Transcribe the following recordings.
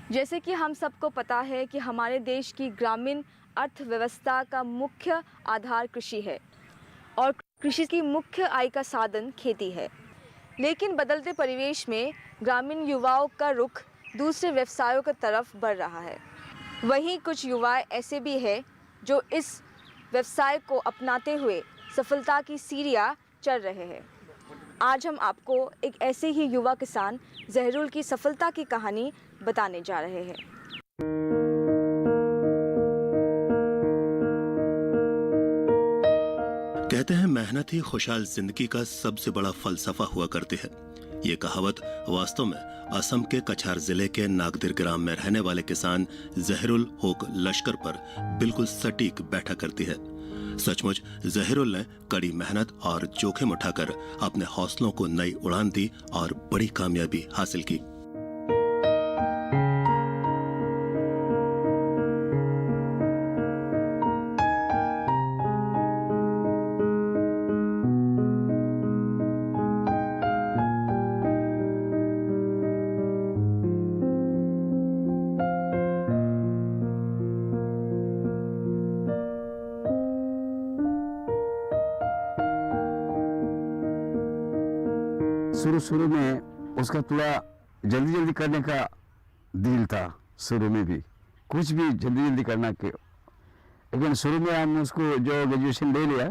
जैसे कि हम सबको पता है कि हमारे देश की ग्रामीण अर्थव्यवस्था का मुख्य आधार कृषि है और कृषि की मुख्य आय का साधन खेती है। लेकिन बदलते परिवेश में ग्रामीण युवाओं का रुख दूसरे व्यवसायों की तरफ बढ़ रहा है। वहीं कुछ युवा ऐसे भी हैं जो इस व्यवसाय को अपनाते हुए सफलता की सीढ़ियां चढ़ रहे हैं। आज हम आपको एक ऐसे ही युवा किसान जहरुल की सफलता की कहानी बताने जा रहे हैं। कहते हैं मेहनत ही खुशहाल जिंदगी का सबसे बड़ा फलसफा हुआ करती है। ये कहावत वास्तव में असम के कछार जिले के नागदिर ग्राम में रहने वाले किसान जहरुल होक लश्कर पर बिल्कुल सटीक बैठा करती है। सचमुच जहरुल ने कड़ी मेहनत और जोखिम उठाकर अपने हौसलों को नई उड़ान दी और बड़ी कामयाबी हासिल की। शुरू में उसका थोड़ा जल्दी करने का दिल था। शुरू में भी कुछ भी जल्दी करना के, लेकिन शुरू में हम उसको जो ग्रेजुएशन ले लिया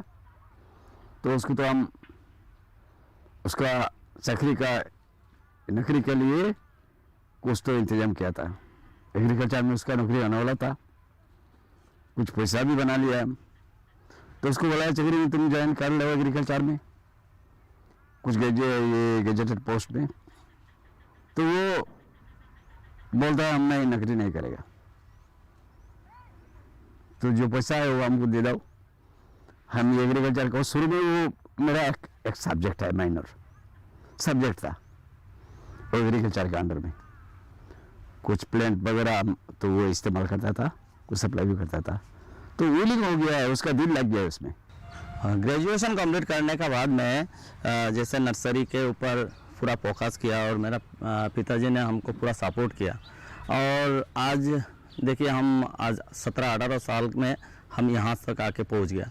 तो उसको तो हम उसका नौकरी के लिए कुछ तो इंतजाम किया था। एग्रीकल्चर में उसका नौकरी आने वाला था, कुछ पैसा भी बना लिया। तो उसको बोला चाकरी में तुम ज्वाइन कर लो एग्रीकल्चर में, कुछ गेजेटेड पोस्ट में। तो वो बोलता है हम नहीं, नौकरी नहीं करेगा, तो जो पैसा है वो हमको दे दो, हम एग्रीकल्चर को। शुरू में वो मेरा एक सब्जेक्ट है, माइनर सब्जेक्ट था वो एग्रीकल्चर के अंडर में। कुछ प्लांट वगैरह तो वो इस्तेमाल करता था, कुछ सप्लाई भी करता था। तो विलिंग हो गया है, उसका दिल लग गया है उसमें। ग्रेजुएशन कंप्लीट करने के बाद मैं जैसे नर्सरी के ऊपर पूरा फोकस किया और मेरा पिताजी ने हमको पूरा सपोर्ट किया। और आज देखिए हम आज 17-18 साल में हम यहाँ तक आके पहुँच गया।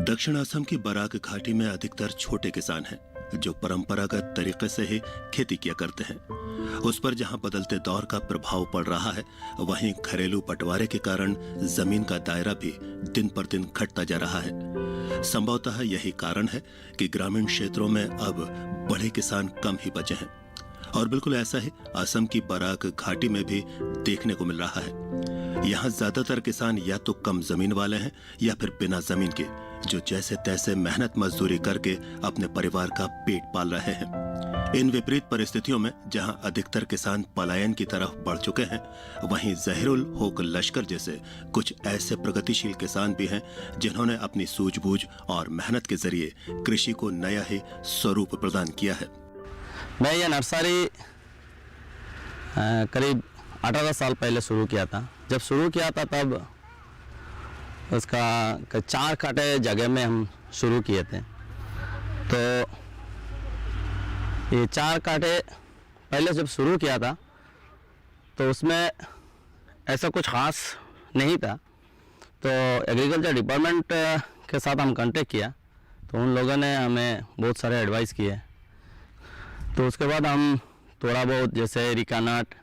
दक्षिण असम की बराक घाटी में अधिकतर छोटे किसान हैं जो परंपरागत तरीके से ही खेती किया करते हैं। उस पर जहां बदलते दौर का प्रभाव पड़ रहा है, वहीं घरेलू बंटवारे के कारण जमीन का दायरा भी दिन पर दिन घटता जा रहा है। संभवतः यही कारण है कि ग्रामीण क्षेत्रों में अब बड़े किसान कम ही बचे हैं। और बिल्कुल ऐसा ही असम की बराक घाटी में भी देखने को मिल रहा है। यहाँ ज्यादातर किसान या तो कम जमीन वाले हैं या फिर बिना जमीन के, जो जैसे तैसे मेहनत मजदूरी करके अपने परिवार का पेट पाल रहे हैं। इन विपरीत परिस्थितियों में जहां अधिकतर किसान पलायन की तरफ बढ़ चुके हैं, वहीं जहरुल होक लश्कर जैसे कुछ ऐसे प्रगतिशील किसान भी हैं जिन्होंने अपनी सूझबूझ और मेहनत के जरिए कृषि को नया ही स्वरूप प्रदान किया है। मैं ये नर्सरी करीब 18 साल पहले शुरू किया था। जब शुरू किया था तब उसका 4 काटे जगह में हम शुरू किए थे। तो ये 4 काटे पहले जब शुरू किया था तो उसमें ऐसा कुछ ख़ास नहीं था। तो एग्रीकल्चर डिपार्टमेंट के साथ हम कांटेक्ट किया तो उन लोगों ने हमें बहुत सारे एडवाइस किए। तो उसके बाद हम थोड़ा बहुत जैसे एरिका नट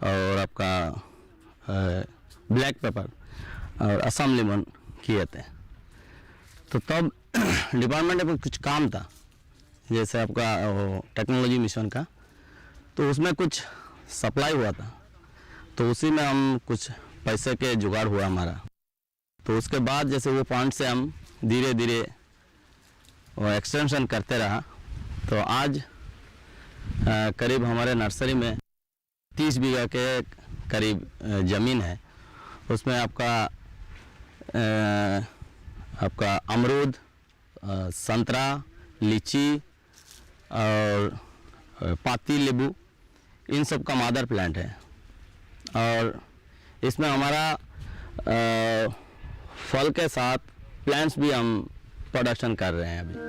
और आपका ब्लैक पेपर और असम लेमन किए थे। तो तब डिपार्टमेंट में कुछ काम था, जैसे आपका टेक्नोलॉजी मिशन का, तो उसमें कुछ सप्लाई हुआ था, तो उसी में हम कुछ पैसे के जुगाड़ हुआ हमारा। तो उसके बाद जैसे वो पॉइंट से हम धीरे धीरे वो एक्सटेंशन करते रहा, तो आज करीब हमारे नर्सरी में 30 बीघा के करीब ज़मीन है। उसमें आपका अमरूद, संतरा, लीची और पाती नींबू, इन सब का मदर प्लांट है। और इसमें हमारा फल के साथ प्लांट्स भी हम प्रोडक्शन कर रहे हैं अभी।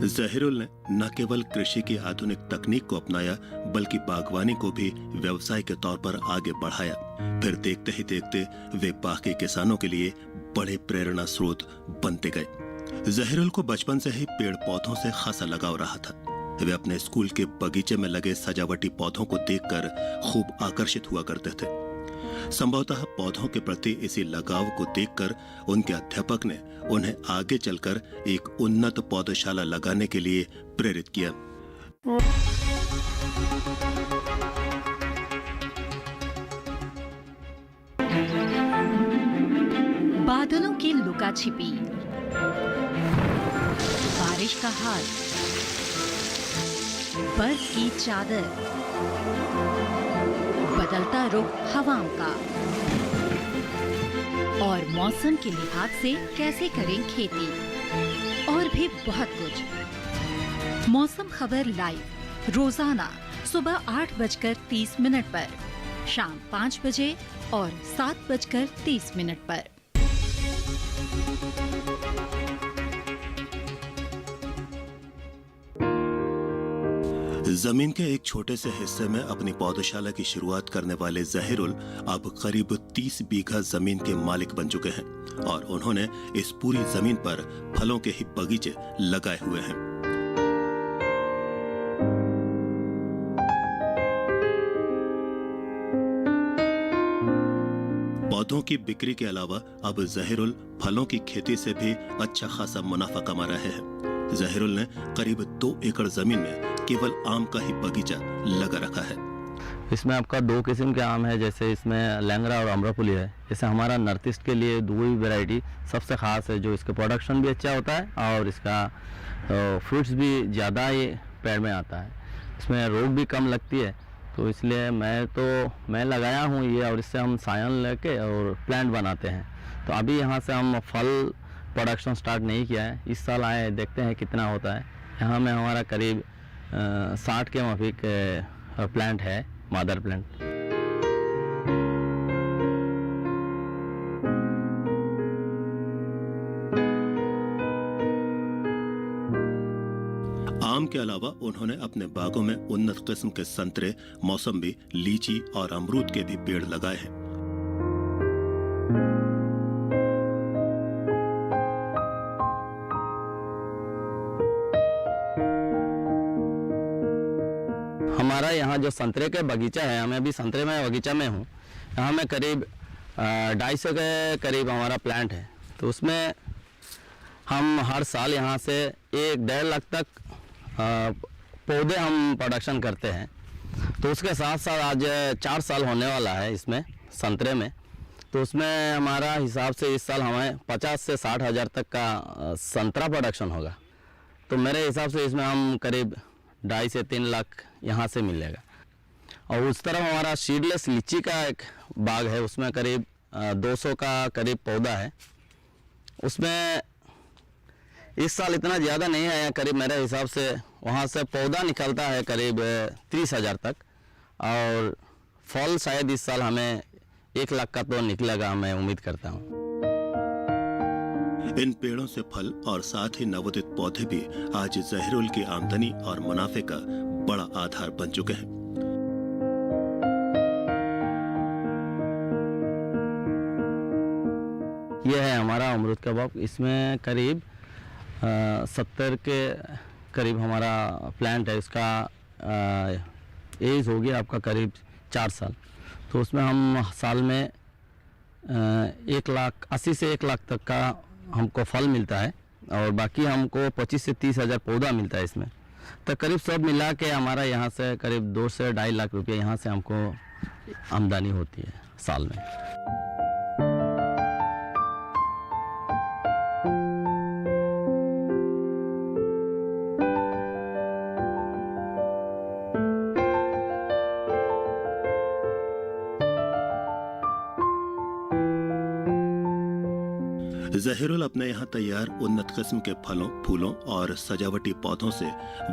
जहीरुल ने न केवल कृषि की आधुनिक तकनीक को अपनाया, बल्कि बागवानी को भी व्यवसाय के तौर पर आगे बढ़ाया। फिर देखते ही देखते वे बाकी किसानों के लिए बड़े प्रेरणा स्रोत बनते गए। जहीरुल को बचपन से ही पेड़ पौधों से खासा लगाव रहा था। वे अपने स्कूल के बगीचे में लगे सजावटी पौधों को देखकर खूब आकर्षित हुआ करते थे। संभवतः पौधों के प्रति इसी लगाव को देखकर उनके अध्यापक ने उन्हें आगे चलकर एक उन्नत पौधशाला लगाने के लिए प्रेरित किया। बादलों की लुका छिपी, बारिश का हाल, बर्फ की चादर, बदलता रुख हवाओं का, और मौसम के लिहाज से कैसे करें खेती, और भी बहुत कुछ। मौसम खबर लाइव रोजाना सुबह 8:30 पर, शाम 5 बजे और 7:30 पर। जमीन के एक छोटे से हिस्से में अपनी पौधशाला की शुरुआत करने वाले जहीरुल अब करीब 30 बीघा जमीन के मालिक बन चुके हैं और उन्होंने इस पूरी जमीन पर फलों के ही बगीचे लगाए हुए हैं। पौधों की बिक्री के अलावा अब जहीरुल फलों की खेती से भी अच्छा खासा मुनाफा कमा रहे हैं। जहीरुल ने करीब 2 एकड़ जमीन में केवल आम का ही बगीचा लगा रखा है। इसमें आपका 2 किस्म के आम है, जैसे इसमें लैंगरा और अम्रपुली है। जैसे हमारा नॉर्थ ईस्ट के लिए 2 ही वैरायटी सबसे ख़ास है, जो इसका प्रोडक्शन भी अच्छा होता है और इसका फ्रूट्स भी ज़्यादा ये पेड़ में आता है। इसमें रोग भी कम लगती है, तो इसलिए मैं लगाया हूँ ये, और इससे हम सायन लेके और प्लांट बनाते हैं। तो अभी यहाँ से हम फल प्रोडक्शन स्टार्ट नहीं किया है, इस साल आए, देखते हैं कितना होता है। यहाँ में हमारा करीब 60 के माफिक प्लांट है, मदर प्लांट। आम के अलावा उन्होंने अपने बागों में उन्नत किस्म के संतरे, मौसम्बी, लीची और अमरूद के भी पेड़ लगाए हैं। हमारा यहाँ जो संतरे के बगीचा है, मैं अभी संतरे में बगीचा में हूँ। यहाँ में करीब 250 के करीब हमारा प्लांट है। तो उसमें हम हर साल यहाँ से 1-1.5 लाख तक पौधे हम प्रोडक्शन करते हैं। तो उसके साथ साथ आज 4 साल होने वाला है इसमें संतरे में। तो उसमें हमारा हिसाब से इस साल हमें 50 से 60 हज़ार तक का संतरा प्रोडक्शन होगा। तो मेरे हिसाब से इसमें हम करीब 2.5 से 3 लाख यहाँ से मिलेगा। और उस तरफ हमारा सीडलेस लीची का एक बाग है, उसमें करीब 200 का करीब पौधा है। उसमें इस साल इतना ज़्यादा नहीं आया, करीब मेरे हिसाब से वहाँ से पौधा निकलता है करीब 30 हज़ार तक, और फल शायद इस साल हमें 1 लाख का तो निकलेगा, मैं उम्मीद करता हूँ। इन पेड़ों से फल और साथ ही नवोदित पौधे भी आज जहीरुल की आमदनी और मुनाफे का बड़ा आधार बन चुके हैं। यह है हमारा अमरूद का बाग। इसमें करीब 70 के करीब हमारा प्लांट है। इसका एज हो गया आपका करीब 4 साल। तो उसमें हम साल में 1,80,000 से 1,00,000 तक का हमको फल मिलता है और बाकी हमको 25 से 30 हज़ार पौधा मिलता है इसमें। तो करीब सब मिला के हमारा यहाँ से करीब 2 से 2.5 लाख रुपये यहाँ से हमको आमदनी होती है साल में। जहीरुल अपने यहाँ तैयार उन्नत किस्म के फलों, फूलों और सजावटी पौधों से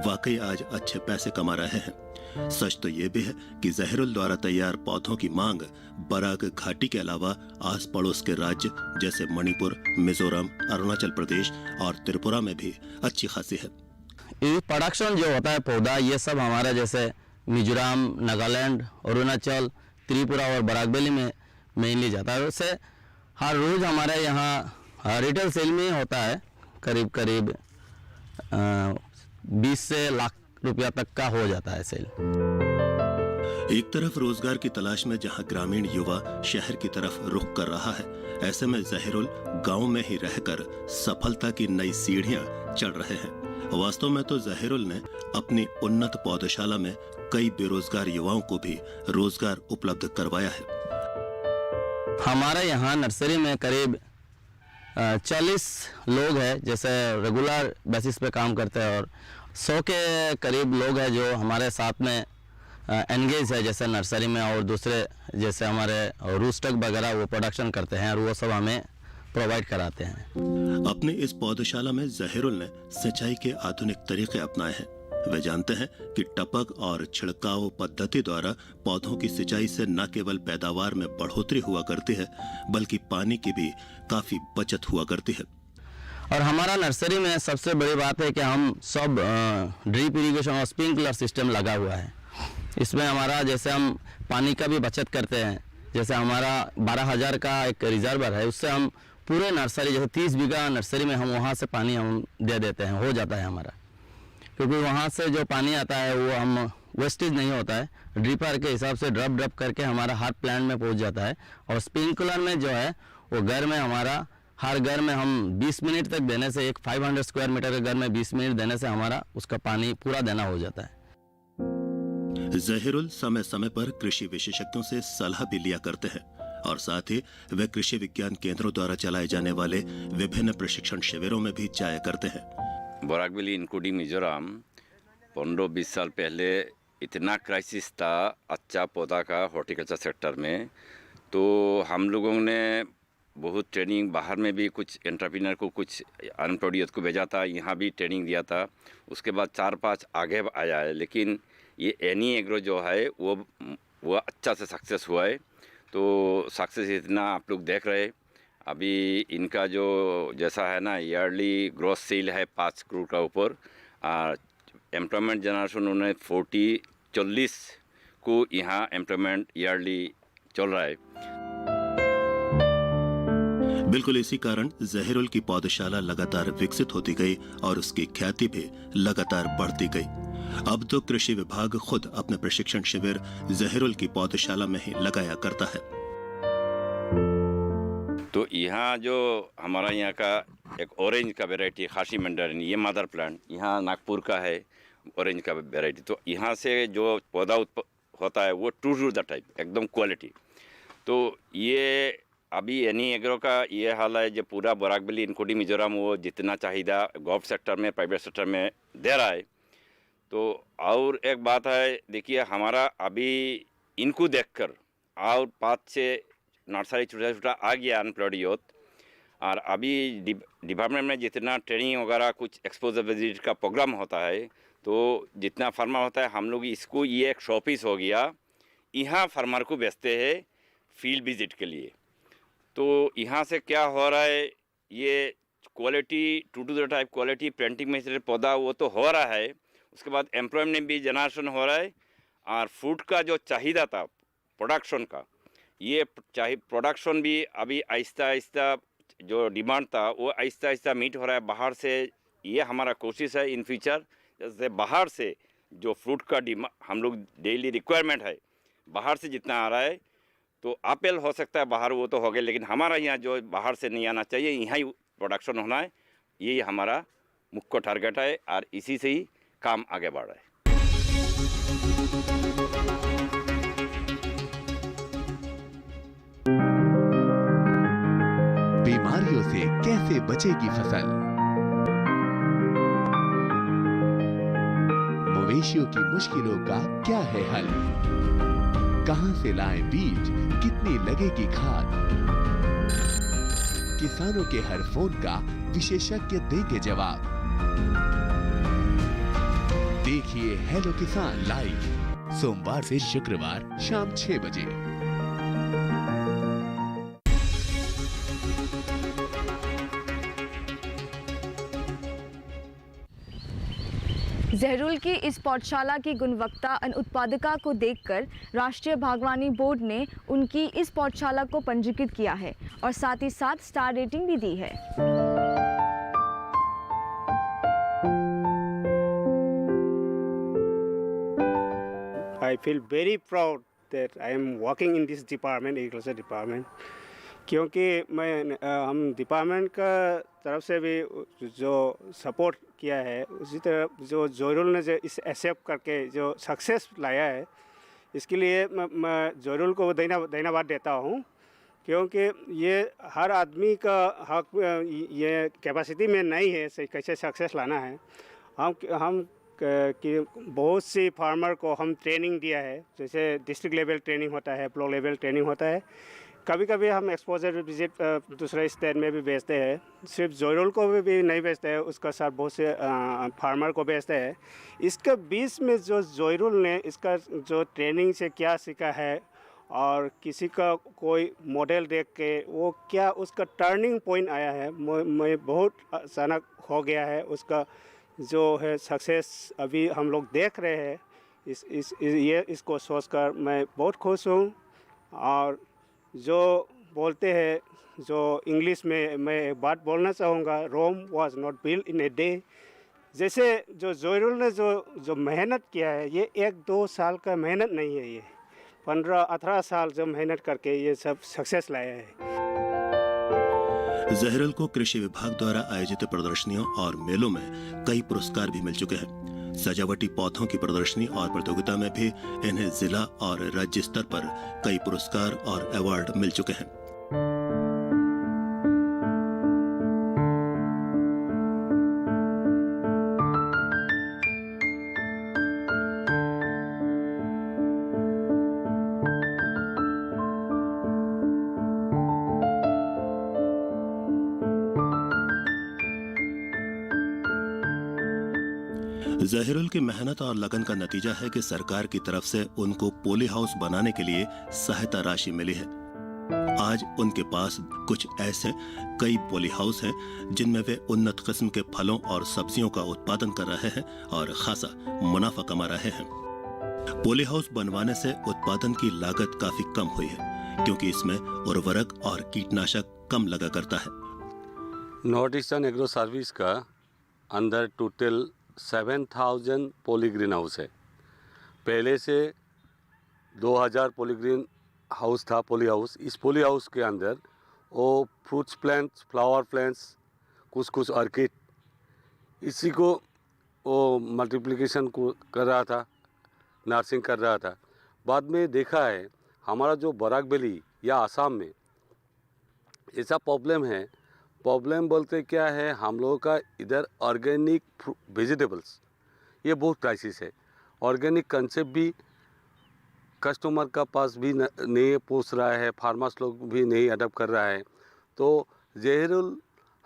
वाकई आज अच्छे पैसे कमा रहे हैं। सच तो ये भी है कि जहीरुल द्वारा तैयार पौधों की मांग बराक घाटी के अलावा आस पड़ोस के राज्य जैसे मणिपुर, मिजोरम, अरुणाचल प्रदेश और त्रिपुरा में भी अच्छी खासी है। ये प्रोडक्शन जो होता है पौधा, ये सब हमारा जैसे मिजोरम, नागालैंड, अरुणाचल, त्रिपुरा और बराक वैली में मेनली जाता है। उससे हर रोज़ हमारे यहाँ रिटेल सेल में होता है करीब 20 से लाख रुपया तक का हो जाता है सेल। एक तरफ रोजगार की तलाश में जहां ग्रामीण युवा शहर की तरफ रुख कर रहा है, ऐसे में जहीरुल गांव में ही रहकर सफलता की नई सीढ़ियां चढ़ रहे हैं। वास्तव में तो जहीरुल ने अपनी उन्नत पौधशाला में कई बेरोजगार युवाओं को भी रोजगार उपलब्ध करवाया है। हमारे यहाँ नर्सरी में करीब 40 लोग हैं जैसे रेगुलर बेसिस पे काम करते हैं और 100 के करीब लोग हैं जो हमारे साथ में एंगेज है जैसे नर्सरी में, और दूसरे जैसे हमारे रूस्टक वगैरह वो प्रोडक्शन करते हैं और वो सब हमें प्रोवाइड कराते हैं। अपनी इस पौधशाला में जहीरुल ने सिंचाई के आधुनिक तरीके अपनाए हैं। वे जानते हैं कि टपक और छिड़काव पद्धति द्वारा पौधों की सिंचाई से न केवल पैदावार में बढ़ोतरी हुआ करती है बल्कि पानी की भी काफी बचत हुआ करती है। और हमारा नर्सरी में सबसे बड़ी बात है कि हम सब ड्रिप इरिगेशन और स्प्रिंकलर सिस्टम लगा हुआ है। इसमें हमारा जैसे हम पानी का भी बचत करते हैं। जैसे हमारा 12,000 का एक रिजर्वर है, उससे हम पूरे नर्सरी जैसे 30 बीघा नर्सरी में हम वहाँ से पानी हम दे देते हैं, हो जाता है हमारा, क्योंकि वहाँ से जो पानी आता है वो हम वेस्टेज नहीं होता है, ड्रिपर के हिसाब से ड्रप करके हमारा हर प्लांट में पहुँच जाता है। और स्प्रिंकलर में जो है वो घर में हमारा हर घर में हम 20 मिनट तक देने से, एक 500 स्क्वायर मीटर के घर में 20 मिनट देने से हमारा उसका पानी पूरा देना हो जाता है। जहीरुल समय समय पर कृषि विशेषज्ञों से सलाह भी लिया करते हैं और साथ ही वे कृषि विज्ञान केंद्रों द्वारा चलाए जाने वाले विभिन्न प्रशिक्षण शिविरों में भी जाया करते हैं। बराक वैली इंक्लूडिंग मिजोरम 15-20 साल पहले इतना क्राइसिस था अच्छा पौधा का हॉर्टिकल्चर सेक्टर में, तो हम लोगों ने बहुत ट्रेनिंग बाहर में भी कुछ एंटरप्रेन्योर को, कुछ अनएम्प्लॉयड यूथ को भेजा था, यहाँ भी ट्रेनिंग दिया था। उसके बाद 4-5 आगे आया है, लेकिन ये एनी एग्रो जो है वो अच्छा से सक्सेस हुआ है। तो सक्सेस इतना आप लोग देख रहे हैं। अभी इनका जो जैसा है ना, ईयरली ग्रॉस सेल है 5 करोड़ का ऊपर। एम्प्लॉयमेंट जनरेशन उन्होंने 40-40 को यहाँ एम्प्लॉयमेंट ईयरली चल रहा है। बिल्कुल इसी कारण जहीरुल की पौधशाला लगातार विकसित होती गई और उसकी ख्याति भी लगातार बढ़ती गई। अब तो कृषि विभाग खुद अपने प्रशिक्षण शिविर जहीरुल की पौधशाला में ही लगाया करता है। तो यहाँ जो हमारा यहाँ का एक ऑरेंज का वैरायटी खासी मंडरिन, ये मदर प्लांट यहाँ नागपुर का है, ऑरेंज का वैरायटी। तो यहाँ से जो पौधा होता है वो ट्रू द टाइप एकदम क्वालिटी। तो ये अभी एनी एग्रो का ये हाल है, जो पूरा बराक वैली इंक्लूडिंग मिजोरम वो जितना चाहिए गवर्नमेंट सेक्टर में, प्राइवेट सेक्टर में दे रहा है। तो और एक बात है, देखिए हमारा अभी इनको देखकर और 5-6 नर्सरी छोटा आ गया अनएम्प्लॉयड यूथ। और अभी डिपार्टमेंट में जितना ट्रेनिंग वगैरह कुछ एक्सपोजर विजिट का प्रोग्राम होता है, तो जितना फार्मर होता है हम लोग इसको, ये एक शॉपीस हो गया, यहाँ फार्मर को बेचते हैं फील्ड विजिट के लिए। तो यहाँ से क्या हो रहा है, ये quality to the type quality planting में पौधा वो तो हो रहा है, उसके बाद एम्प्लॉयमेंट भी जनरेशन हो रहा है। और फूड का जो चाहिए था प्रोडक्शन का, ये प्रोडक्शन भी अभी आहिस्ता आहिस्ता जो डिमांड था वो आहिस्ता आहिस्ता मीट हो रहा है बाहर से। ये हमारा कोशिश है इन फ्यूचर, जैसे बाहर से जो फ्रूट का हम लोग डेली रिक्वायरमेंट है बाहर से जितना आ रहा है, तो एप्पल हो सकता है बाहर, वो तो हो गया, लेकिन हमारा यहाँ जो बाहर से नहीं आना चाहिए, यहाँ ही प्रोडक्शन होना है, यही हमारा मुख्य टारगेट है और इसी से ही काम आगे बढ़ रहा है। बीमारियों से कैसे बचेगी फसल, मवेशियों की मुश्किलों का क्या है हल, कहां से लाएं बीज, कितनी लगेगी खाद, किसानों के हर फोन का विशेषज्ञ देंगे जवाब। देखिए हेलो किसान लाइव सोमवार से शुक्रवार शाम 6 बजे। जहरूल की इस पौधशाला की गुणवत्ता और उत्पादकता को देखकर राष्ट्रीय बागवानी बोर्ड ने उनकी इस पौधशाला को पंजीकृत किया है और साथ ही साथ स्टार रेटिंग भी दी है। I feel very proud that I am working in this department, agriculture department, क्योंकि हम डिपार्टमेंट का तरफ से भी जो सपोर्ट किया है, उसी तरह जो जोरुल ने जो इस एक्सेप्ट करके जो सक्सेस लाया है, इसके लिए मैं जोरुल को धन्यवाद देता हूँ, क्योंकि ये हर आदमी का हक, ये कैपेसिटी में नहीं है कैसे सक्सेस लाना है। हम कि बहुत सी फार्मर को हम ट्रेनिंग दिया है, जैसे डिस्ट्रिक्ट लेवल ट्रेनिंग होता है, ब्लॉक लेवल ट्रेनिंग होता है, कभी कभी हम एक्सपोजर विजिट दूसरे स्टेट में भी भेजते हैं, सिर्फ जोरुल को भी नहीं भेजते हैं, उसका साथ बहुत से फार्मर को भेजते हैं। इसके बीच में जो जोरुल ने इसका जो ट्रेनिंग से क्या सीखा है और किसी का कोई मॉडल देख के वो क्या उसका टर्निंग पॉइंट आया है, मैं बहुत अचानक हो गया है उसका जो है सक्सेस अभी हम लोग देख रहे हैं। इसको सोचकर मैं बहुत खुश हूँ। और जो बोलते हैं, जो इंग्लिश में मैं एक बात बोलना चाहूँगा, Rome was not built in a day. जैसे जो जोरुल ने जो मेहनत किया है, ये 1-2 साल का मेहनत नहीं है, ये 15-18 साल जो मेहनत करके ये सब सक्सेस लाया है। जहरूल को कृषि विभाग द्वारा आयोजित प्रदर्शनियों और मेलों में कई पुरस्कार भी मिल चुके हैं। सजावटी पौधों की प्रदर्शनी और प्रतियोगिता में भी इन्हें जिला और राज्य स्तर पर कई पुरस्कार और अवार्ड मिल चुके हैं। जहरूल की मेहनत और लगन का नतीजा है कि सरकार की तरफ से उनको पोली हाउस बनाने के लिए सहायता राशि मिली है। आज उनके पास कुछ ऐसे कई पोली हाउस हैं जिनमें वे उन्नत किस्म के फलों और सब्जियों का उत्पादन कर रहे हैं और खासा मुनाफा कमा रहे हैं। पोली हाउस बनवाने से उत्पादन की लागत काफी कम हुई है, क्योंकि इसमें उर्वरक और कीटनाशक कम लगा करता है। नॉर्थ ईस्टर्न एग्रो सर्विस का अंदर टोटल 7000 पोली ग्रीन हाउस है। पहले से 2000 पोली ग्रीन हाउस था, पोली हाउस। इस पोली हाउस के अंदर वो फ्रूट्स प्लांट्स, फ्लावर प्लांट्स, कुछ ऑर्किड, इसी को वो मल्टीप्लिकेशन को कर रहा था, नर्सिंग कर रहा था। बाद में देखा है हमारा जो बराक वैली या आसाम में ऐसा प्रॉब्लम है। प्रॉब्लम बोलते क्या है, हम लोगों का इधर ऑर्गेनिक वेजिटेबल्स ये बहुत क्राइसिस है। ऑर्गेनिक कंसेप्ट भी कस्टमर का पास भी नहीं पहुंच रहा है, फार्मर्स लोग भी नहीं अडॉप्ट कर रहा है। तो जहरूल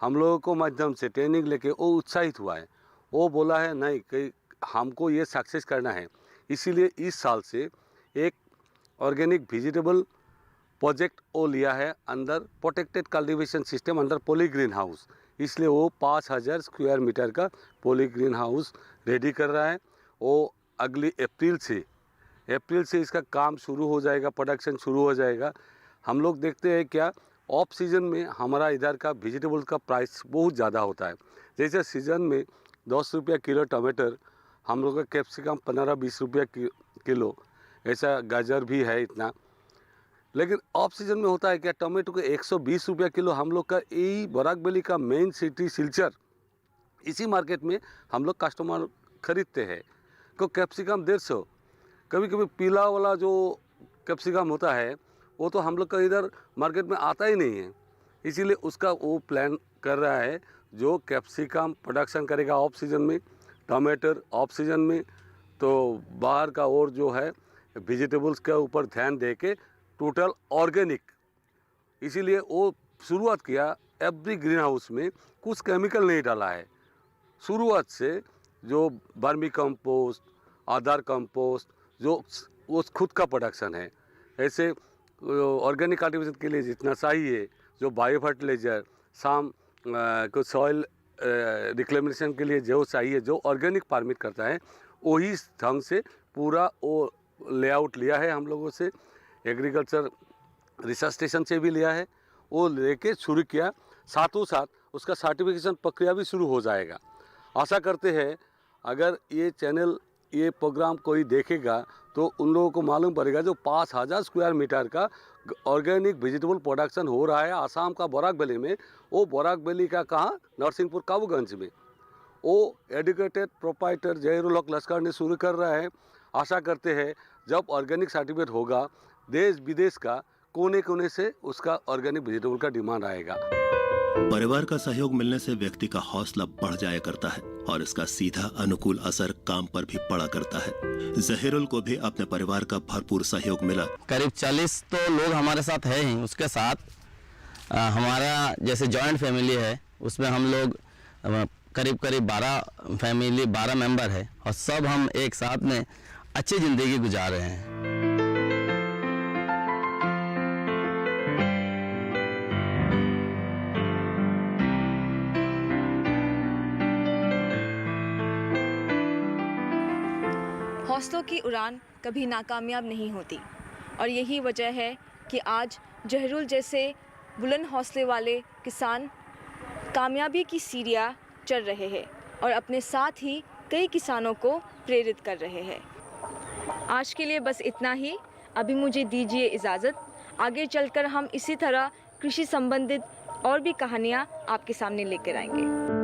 हम लोगों को माध्यम से ट्रेनिंग लेके वो उत्साहित हुआ है। वो बोला है नहीं कि हमको ये सक्सेस करना है, इसीलिए इस साल से एक ऑर्गेनिक वेजिटेबल प्रोजेक्ट वो लिया है अंदर प्रोटेक्टेड कल्टीवेशन सिस्टम अंडर पोली ग्रीन हाउस। इसलिए वो 5000 स्क्वायर मीटर का पोली ग्रीन हाउस रेडी कर रहा है। वो अगली अप्रैल से इसका काम शुरू हो जाएगा, प्रोडक्शन शुरू हो जाएगा। हम लोग देखते हैं क्या ऑफ सीज़न में हमारा इधर का वेजिटेबल का प्राइस बहुत ज़्यादा होता है। जैसे सीज़न में 10 रुपया किलो टमाटर, हम लोग का कैप्सिकम 15-20 रुपया किलो, ऐसा गाजर भी है इतना। लेकिन ऑफ सीजन में होता है क्या, टमाटो के 120 रुपया किलो हम लोग का यही बराक वैली का मेन सिटी सिलचर, इसी मार्केट में हम लोग कस्टमर खरीदते हैं। तो कैप्सिकम 150, कभी कभी पीला वाला जो कैप्सिकम होता है वो तो हम लोग का इधर मार्केट में आता ही नहीं है, इसीलिए उसका वो प्लान कर रहा है जो कैप्सिकम प्रोडक्शन करेगा ऑफ सीजन में, टमाटर ऑफ सीजन में, तो बाहर का और जो है वेजिटेबल्स के ऊपर ध्यान दे के टोटल ऑर्गेनिक, इसीलिए वो शुरुआत किया। एवरी ग्रीन हाउस में कुछ केमिकल नहीं डाला है, शुरुआत से जो बर्मी कंपोस्ट, आधार कंपोस्ट, जो वो खुद का प्रोडक्शन है। ऐसे ऑर्गेनिक कल्टीवेशन के लिए जितना चाहिए, जो बायो फर्टिलाइजर, को सॉइल रिक्लेमेशन के लिए जो चाहिए, जो ऑर्गेनिक फार्मिंग करता है, वही ढंग से पूरा वो लेआउट लिया है हम लोगों से, एग्रीकल्चर रिसर्च स्टेशन से भी लिया है, वो लेके शुरू किया। साथों साथ उसका सर्टिफिकेशन प्रक्रिया भी शुरू हो जाएगा। आशा करते हैं अगर ये चैनल, ये प्रोग्राम कोई देखेगा तो उन लोगों को मालूम पड़ेगा जो 5000 स्क्वायर मीटर का ऑर्गेनिक वेजिटेबल प्रोडक्शन हो रहा है आसाम का बराक वैली में। वो बराक वैली का कहाँ, नरसिंहपुर काबूगंज में, वो एडुकेटेड प्रोप्राइटर जहीरुल हक लश्कर ने शुरू कर रहा है। आशा करते हैं जब ऑर्गेनिक सर्टिफिकेट होगा, देश विदेश का कोने कोने से उसका ऑर्गेनिक वेजिटेबल का डिमांड आएगा। परिवार का सहयोग मिलने से व्यक्ति का हौसला बढ़ जाया करता है और इसका सीधा अनुकूल असर काम पर भी पड़ा करता है। जहीरुल को भी अपने परिवार का भरपूर सहयोग मिला। करीब 40 तो लोग हमारे साथ हैं ही, उसके साथ हमारा जैसे जॉइंट फैमिली है, उसमें हम लोग करीब 12 मेंबर है और सब हम एक साथ में अच्छी ज़िंदगी गुजार रहे हैं। हौसलों की उड़ान कभी नाकामयाब नहीं होती और यही वजह है कि आज जहीरुल जैसे बुलंद हौसले वाले किसान कामयाबी की सीढ़ियाँ चढ़ रहे हैं और अपने साथ ही कई किसानों को प्रेरित कर रहे हैं। आज के लिए बस इतना ही। अभी मुझे दीजिए इजाज़त। आगे चलकर हम इसी तरह कृषि संबंधित और भी कहानियाँ आपके सामने लेकर आएंगे।